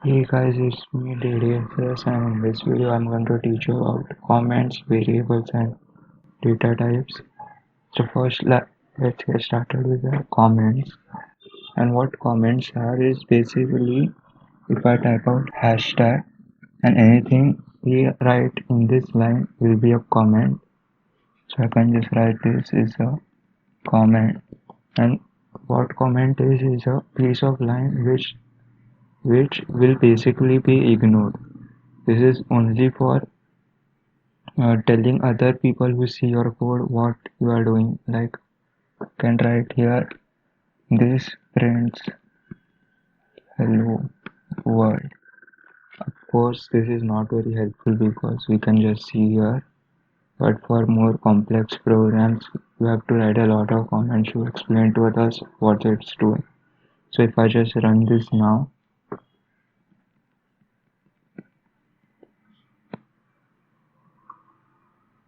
Hey guys, it's me DDFS, and in this video I'm going to teach you about comments, variables and data types. So let's get started with the comments. And what comments are is basically if I type out hashtag and anything we write in this line will be a comment. So I can just write this is a comment. And what comment is a piece of line which will basically be ignored. This is only for telling other people who see your code what you are doing. Like can write here this prints hello world. Of course this is not very helpful because we can just see here, but for more complex programs you have to write a lot of comments to explain to others what it's doing. So if I just run this now,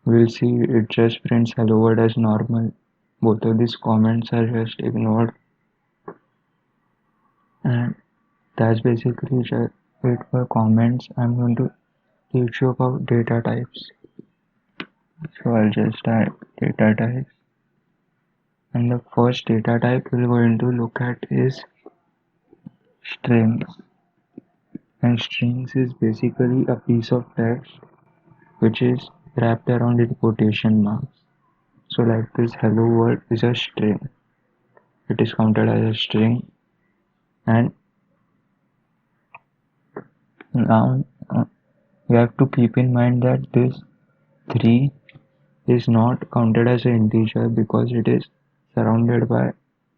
we'll see it just prints hello world as normal. Both of these comments are just ignored, and that's basically just it for comments. I'm going to teach you about data types. So I'll just type data types. And the first data type we're going to look at is strings. And strings is basically a piece of text which is wrapped around in quotation marks. So like this hello world is a string. It is counted as a string, and now you have to keep in mind that this 3 is not counted as an integer because it is surrounded by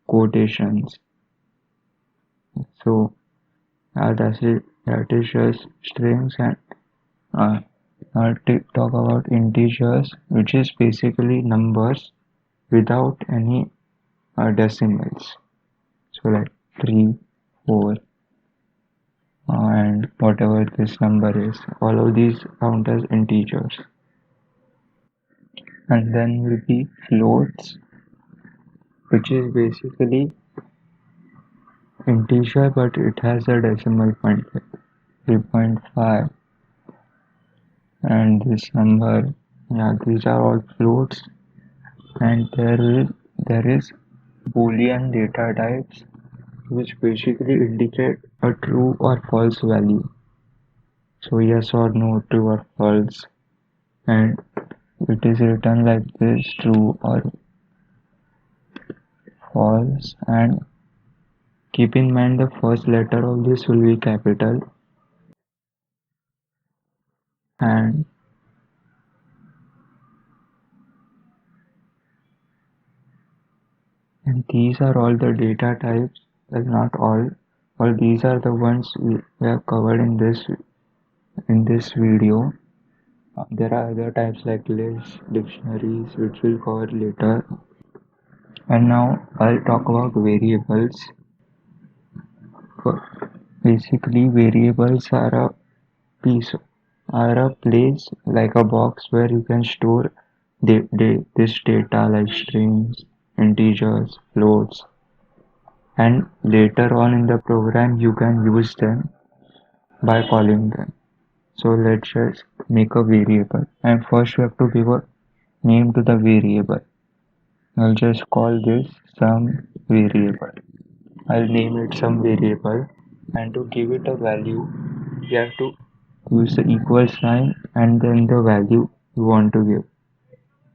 quotations. So that is just strings, and I'll talk about integers, which is basically numbers without any decimals. So like 3, 4, and whatever this number is, all of these count as integers. And then will be floats, which is basically integer but it has a decimal point like 3.5, and this number, yeah, these are all floats. And there is Boolean data types which basically indicate a true or false value. So yes or no, true or false, and it is written like this, true or false. And keep in mind the first letter of this will be capital, and these are all the data types. Well, not all these are the ones we have covered in this video. There are other types like lists, dictionaries, which we'll cover later. And now I'll talk about variables. Basically, variables are a place like a box where you can store this data like strings, integers, floats, and later on in the program you can use them by calling them. So let's just make a variable, and first we have to give a name to the variable. I'll just call this some variable. I'll name it some variable, and to give it a value you have to use the equal sign and then the value you want to give.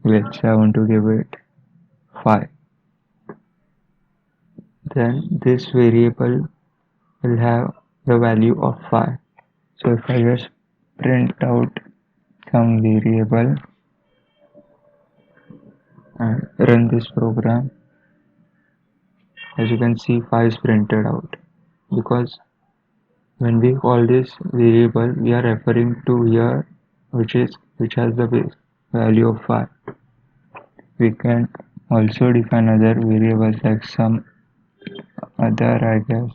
Let's say I want to give it 5. Then this variable will have the value of 5. So if I just print out some variable and run this program, as you can see 5 is printed out, because when we call this variable we are referring to here which has the base value of 5. We can also define other variables like some other, I guess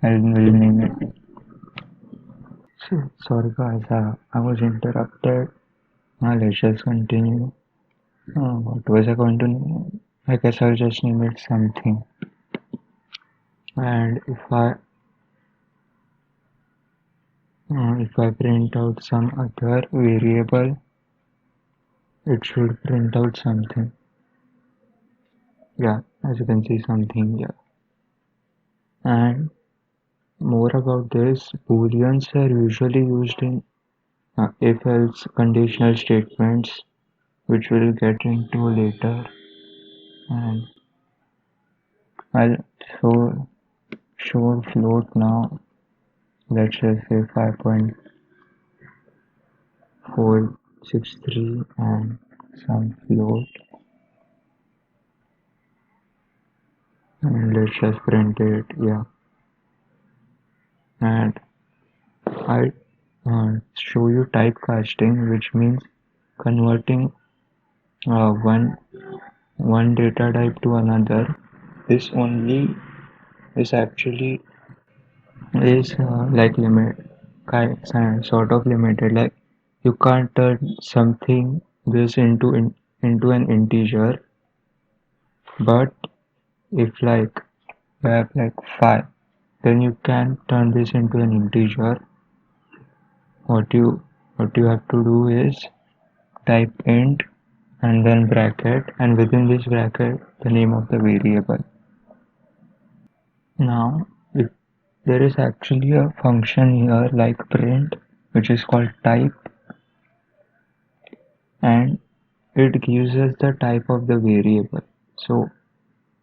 I will name it. So, sorry guys, I was interrupted. Now let's just continue. What was I going to name? I guess I'll just name it something. And if I If I print out some other variable, it should print out something. Yeah, as you can see something here. And more about this, booleans are usually used in if-else conditional statements, which we'll get into later. And I'll show float now. Let's just say 5.463 and some float, and let's just print it. Yeah, and I show you typecasting, which means converting one data type to another. This only is actually is like sort of limited. Like you can't turn something this into an integer, but if like you have like 5, then you can turn this into an integer. What you have to do is type int and then bracket, and within this bracket the name of the variable. Now if there is actually a function here like print, which is called type, and it gives us the type of the variable. So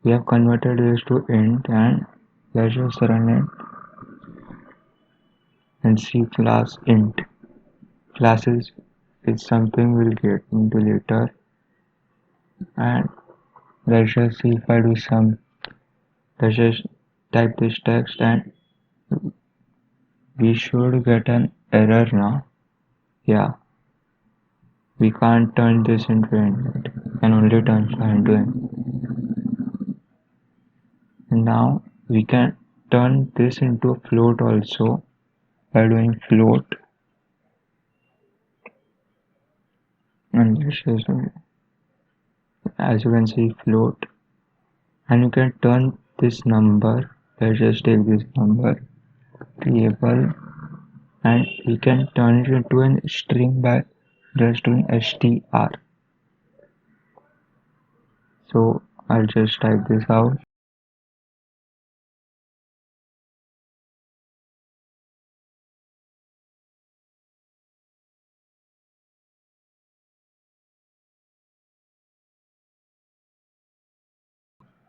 we have converted this to int, and let's just run it and see class int. Classes is something we'll get into later. And let's just see if I do some, let's just type this text, and we should get an error now. Yeah, we can't turn this into int, can only turn into int. And now we can turn this into a float also by doing float, and let's just as you can see float, and you can turn this number, let's just take this number variable, and we can turn it into a string by just doing str. So I'll just type this out,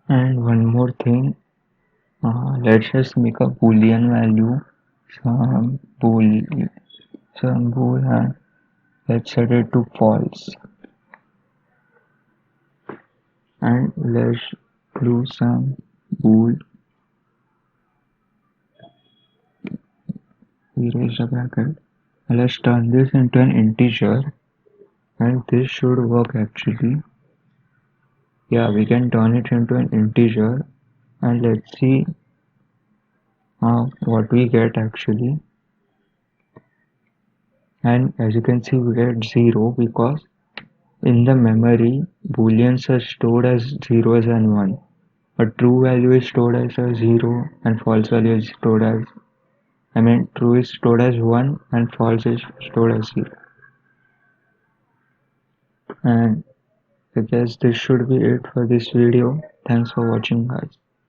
and one more thing, let's just make a boolean value, some bool and let's set it to false, and let's do some bool, erase the bracket. Let's turn this into an integer, and this should work actually. Yeah, we can turn it into an integer, and let's see what we get actually. And as you can see, we get 0 because in the memory booleans are stored as zeros and 1. A true value is stored as a 0 and false value is stored as, true is stored as 1 and false is stored as 0. And I guess this should be it for this video. Thanks for watching, guys.